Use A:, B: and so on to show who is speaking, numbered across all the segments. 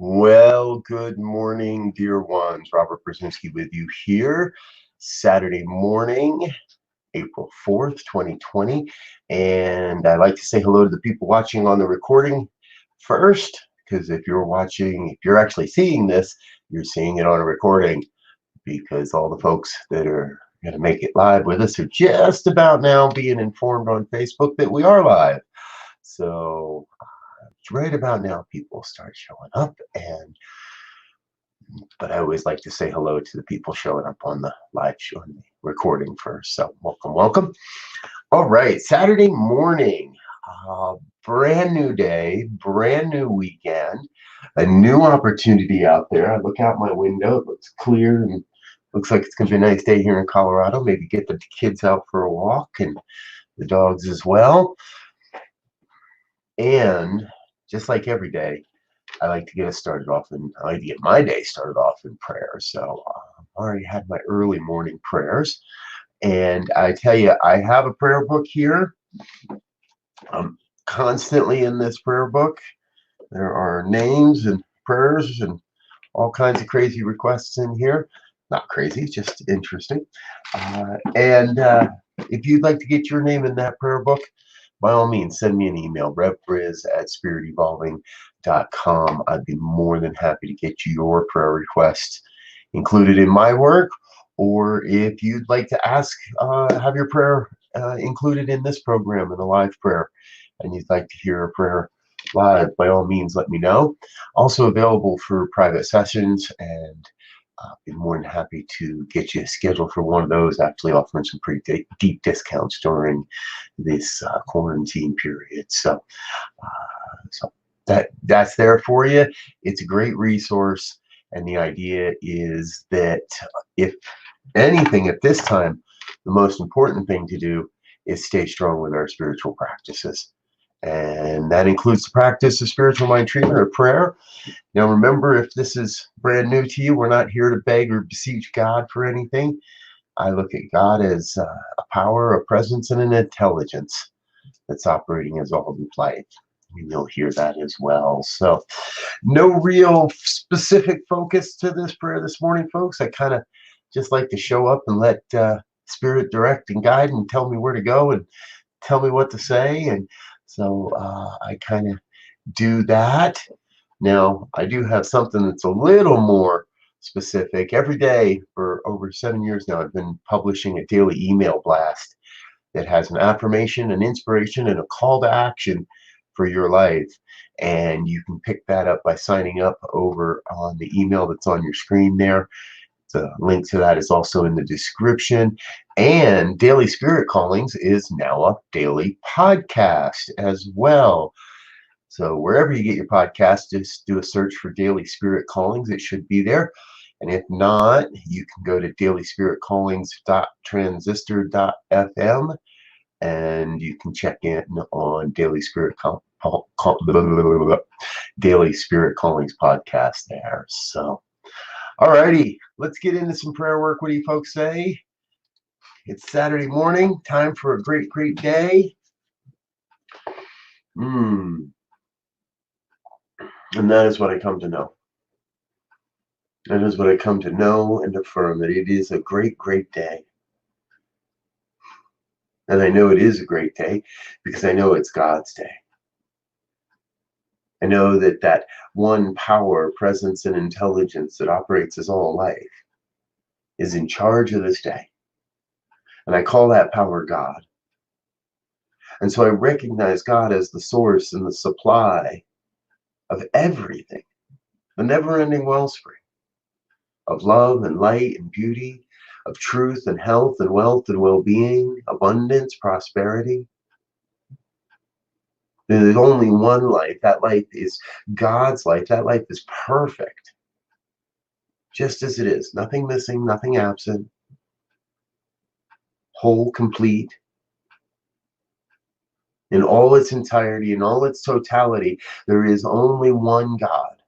A: Well, good morning, dear ones. Robert Brzezinski with you here, Saturday morning, April 4th, 2020. And I'd like to say hello to the people watching on the recording first, because if you're actually seeing this, you're seeing it on a recording, because all the folks that are going to make it live with us are just about now being informed on Facebook that we are live. So right about now, people start showing up, but I always like to say hello to the people showing up on the live show and the recording first. So welcome, welcome. All right, Saturday morning, brand new day, brand new weekend, a new opportunity out there. I look out my window, it looks clear and looks like it's going to be a nice day here in Colorado. Maybe get the kids out for a walk and the dogs as well. And just like every day, I like to get us started off, and I like to get my day started off in prayer. So I already had my early morning prayers, and I tell you, I have a prayer book here. I'm constantly in this prayer book. There are names and prayers and all kinds of crazy requests in here. Not crazy, just interesting. And if you'd like to get your name in that prayer book, by all means, send me an email, revbriz@spiritevolving.com. I'd be more than happy to get you your prayer requests included in my work. Or if you'd like to have your prayer included in this program in a live prayer, and you'd like to hear a prayer live, by all means, let me know. Also available for private sessions, and be more than happy to get you scheduled for one of those. Actually offering some pretty deep discounts during this quarantine period. So that's there for you. It's a great resource, and the idea is that if anything at this time, the most important thing to do is stay strong with our spiritual practices. And that includes the practice of spiritual mind treatment or prayer. Now, remember, if this is brand new to you, we're not here to beg or beseech God for anything. I look at God as a power, a presence, and an intelligence that's operating as all of life. And you'll hear that as well. So, no real specific focus to this prayer this morning, folks. I kind of just like to show up and let Spirit direct and guide and tell me where to go and tell me what to say. And so I kind of do that. Now, I do have something that's a little more specific. Every day for over 7 years now, I've been publishing a daily email blast that has an affirmation, an inspiration, and a call to action for your life. And you can pick that up by signing up over on the email that's on your screen there. The link to that is also in the description. And Daily Spirit Callings is now a daily podcast as well. So wherever you get your podcast, just do a search for Daily Spirit Callings. It should be there. And if not, you can go to dailyspiritcallings.transistor.fm, and you can check in on Daily Spirit Daily Spirit Callings podcast there. So, alrighty, let's get into some prayer work. What do you folks say? It's Saturday morning, time for a great, great day. And that is what I come to know. That is what I come to know and affirm, that it is a great, great day. And I know it is a great day because I know it's God's day. I know that one power, presence, and intelligence that operates as all life is in charge of this day. And I call that power God. And so I recognize God as the source and the supply of everything, the never-ending wellspring of love and light and beauty, of truth and health and wealth and well-being, abundance, prosperity. There's only one life. That life is God's life. That life is perfect, just as it is. Nothing missing, nothing absent. Whole, complete. In all its entirety, in all its totality, there is only one God,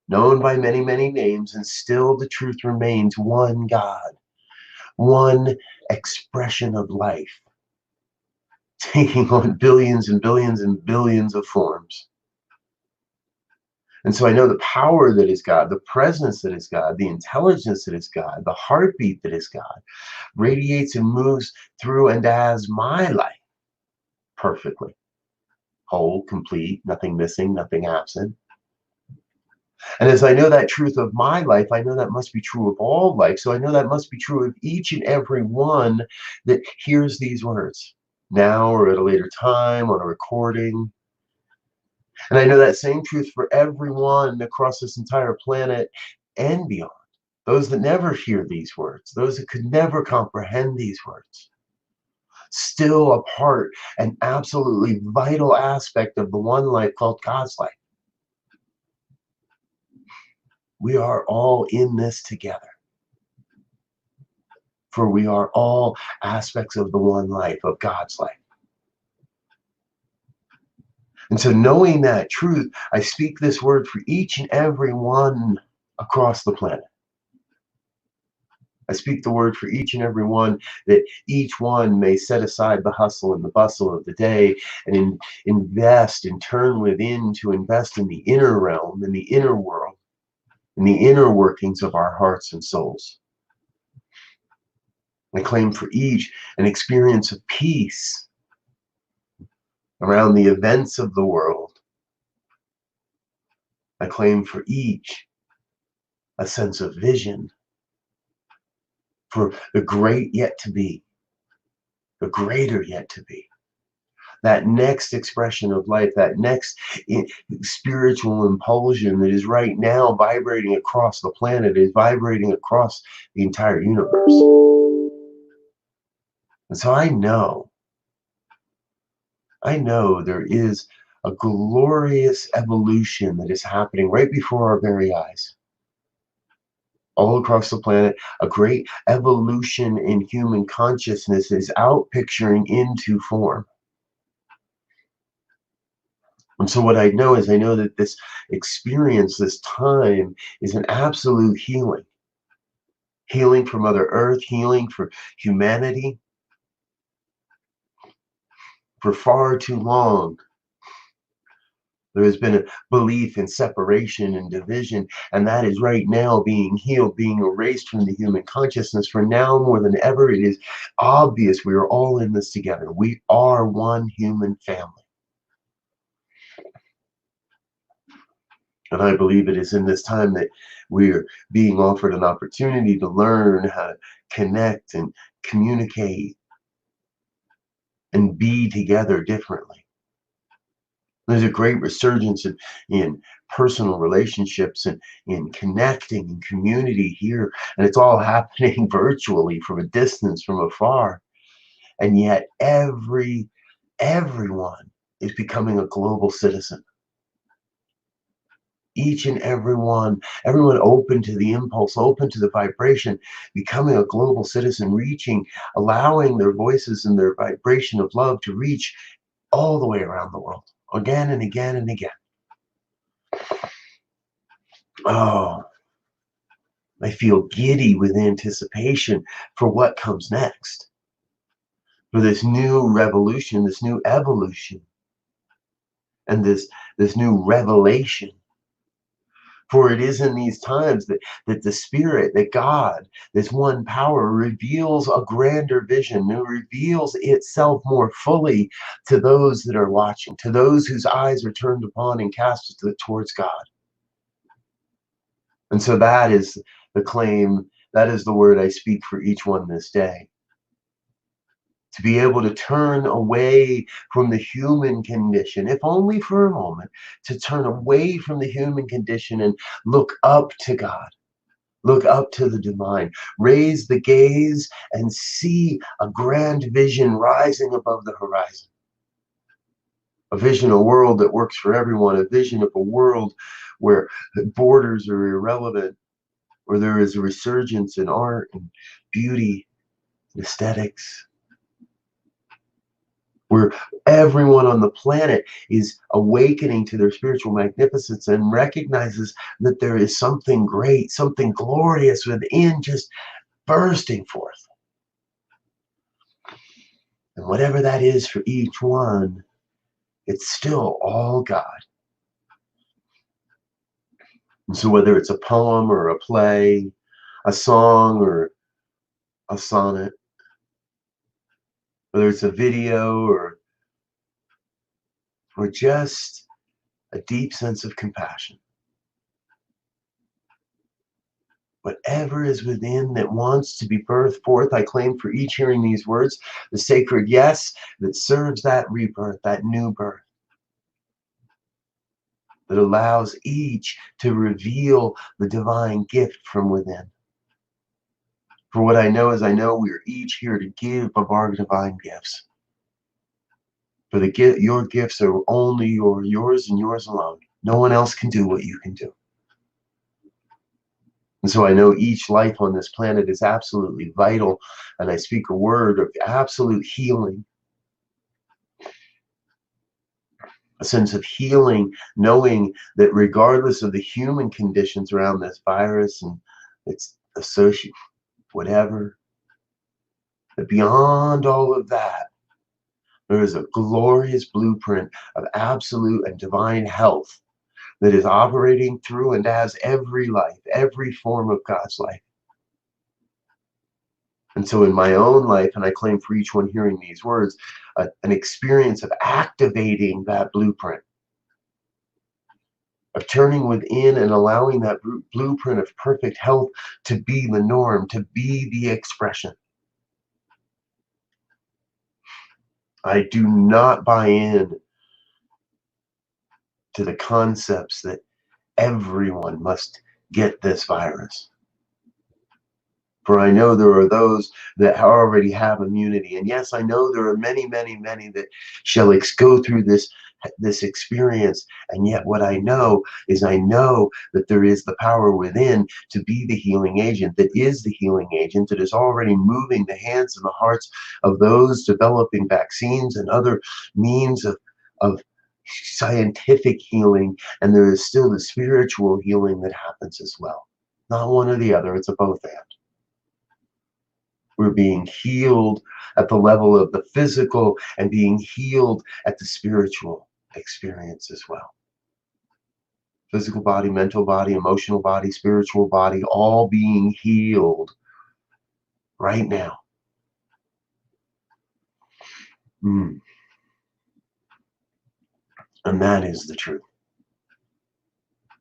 A: known by many, many names, and still the truth remains one God, one expression of life, taking on billions and billions and billions of forms. And so I know the power that is God, the presence that is God, the intelligence that is God, the heartbeat that is God, radiates and moves through and as my life perfectly, whole, complete, nothing missing, nothing absent. And as I know that truth of my life, I know that must be true of all life. So I know that must be true of each and every one that hears these words now or at a later time on a recording. And I know that same truth for everyone across this entire planet and beyond. Those that never hear these words, those that could never comprehend these words, still a part, an absolutely vital aspect of the one life called God's life. We are all in this together, for we are all aspects of the one life, of God's life. And so knowing that truth, I speak this word for each and every one across the planet. I speak the word for each and every one, that each one may set aside the hustle and the bustle of the day and invest and turn within to invest in the inner realm, in the inner world, in the inner workings of our hearts and souls. I claim for each an experience of peace around the events of the world. I claim for each a sense of vision for the great yet to be, the greater yet to be. That next expression of life, that next spiritual impulsion that is right now vibrating across the planet, is vibrating across the entire universe. And so I know there is a glorious evolution that is happening right before our very eyes. All across the planet, a great evolution in human consciousness is out picturing into form. And so what I know is I know that this experience, this time, is an absolute healing. Healing for Mother Earth, healing for humanity. For far too long, there has been a belief in separation and division, and that is right now being healed, being erased from the human consciousness. For now, more than ever, it is obvious we are all in this together. We are one human family. And I believe it is in this time that we're being offered an opportunity to learn how to connect and communicate and be together differently. There's a great resurgence in personal relationships and in connecting and community here. And it's all happening virtually from a distance, from afar. And yet everyone is becoming a global citizen. Each and everyone open to the impulse, open to the vibration, becoming a global citizen, reaching, allowing their voices and their vibration of love to reach all the way around the world, again and again and again. Oh, I feel giddy with anticipation for what comes next, for this new revolution, this new evolution, and this new revelation. For it is in these times that the Spirit, that God, this one power, reveals a grander vision, and reveals itself more fully to those that are watching, to those whose eyes are turned upon and cast towards God. And so that is the claim, that is the word I speak for each one this day. To be able to turn away from the human condition, if only for a moment, to turn away from the human condition and look up to God, look up to the divine, raise the gaze and see a grand vision rising above the horizon. A vision, a world that works for everyone, a vision of a world where borders are irrelevant, where there is a resurgence in art and beauty and aesthetics, where everyone on the planet is awakening to their spiritual magnificence and recognizes that there is something great, something glorious within, just bursting forth. And whatever that is for each one, it's still all God. And so whether it's a poem or a play, a song or a sonnet, whether it's a video or just a deep sense of compassion, whatever is within that wants to be birthed forth, I claim for each hearing these words, the sacred yes that serves that rebirth, that new birth, that allows each to reveal the divine gift from within. For what I know is I know we are each here to give of our divine gifts. For the gift, your gifts are only yours and yours alone. No one else can do what you can do. And so I know each life on this planet is absolutely vital, and I speak a word of absolute healing, a sense of healing, knowing that regardless of the human conditions around this virus and its associated whatever, that beyond all of that, there is a glorious blueprint of absolute and divine health that is operating through and as every life, every form of God's life. And so in my own life, and I claim for each one hearing these words, an experience of activating that blueprint, of turning within and allowing that blueprint of perfect health to be the norm, to be the expression. I do not buy in to the concepts that everyone must get this virus. For I know there are those that already have immunity. And yes, I know there are many, many, many that shall go through this experience. And yet what I know is I know that there is the power within to be the healing agent, that is the healing agent, that is already moving the hands and the hearts of those developing vaccines and other means of scientific healing. And there is still the spiritual healing that happens as well. Not one or the other, it's a both and. We're being healed at the level of the physical and being healed at the spiritual experience as well. Physical body, mental body, emotional body, spiritual body, all being healed right now. And that is the truth.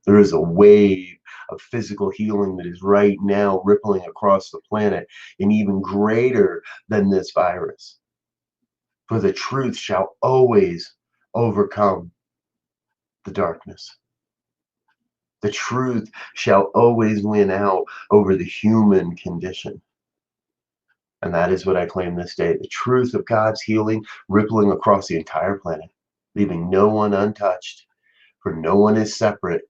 A: There is a wave of physical healing that is right now rippling across the planet, and even greater than this virus. For the truth shall always overcome the darkness. The truth shall always win out over the human condition. And that is what I claim this day. The truth of God's healing rippling across the entire planet, leaving no one untouched, for no one is separate.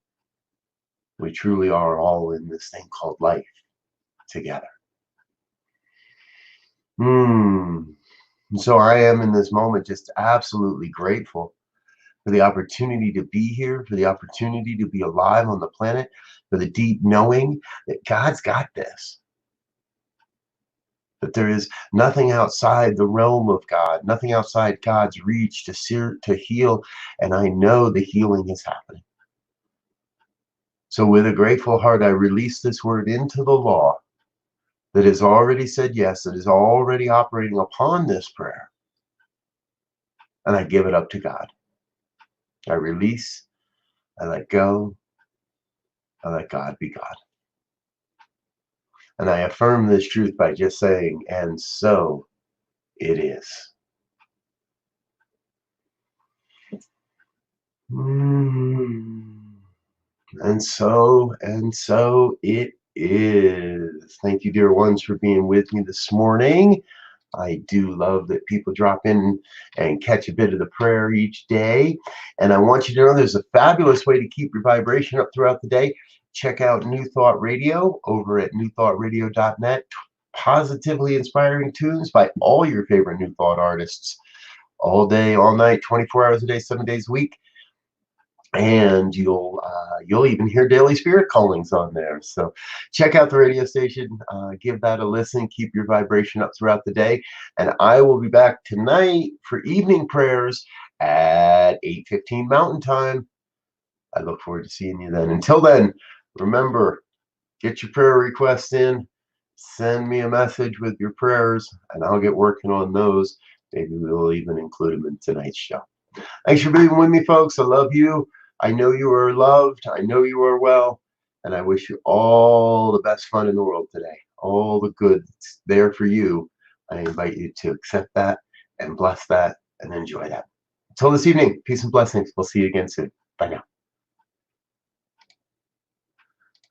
A: We truly are all in this thing called life together. So I am in this moment just absolutely grateful for the opportunity to be here, for the opportunity to be alive on the planet, for the deep knowing that God's got this. That there is nothing outside the realm of God, nothing outside God's reach to heal, and I know the healing is happening. So with a grateful heart, I release this word into the law that has already said yes, that is already operating upon this prayer, and I give it up to God. I release, I let go, I let God be God. And I affirm this truth by just saying, and so it is. And so it is. Thank you, dear ones, for being with me this morning. I do love that people drop in and catch a bit of the prayer each day. And I want you to know there's a fabulous way to keep your vibration up throughout the day. Check out New Thought Radio over at newthoughtradio.net. Positively inspiring tunes by all your favorite New Thought artists. All day, all night, 24 hours a day, 7 days a week. And you'll even hear Daily Spirit Callings on there. So check out the radio station, give that a listen, keep your vibration up throughout the day. And I will be back tonight for evening prayers at 8:15 Mountain Time. I look forward to seeing you then. Until then, Remember, get your prayer requests in. Send me a message with your prayers, and I'll get working on those. Maybe we'll even include them in tonight's show. Thanks for being with me, folks. I love you. I know you are loved. I know you are well. And I wish you all the best fun in the world today. All the good that's there for you. I invite you to accept that and bless that and enjoy that. Until this evening, peace and blessings. We'll see you again soon. Bye now.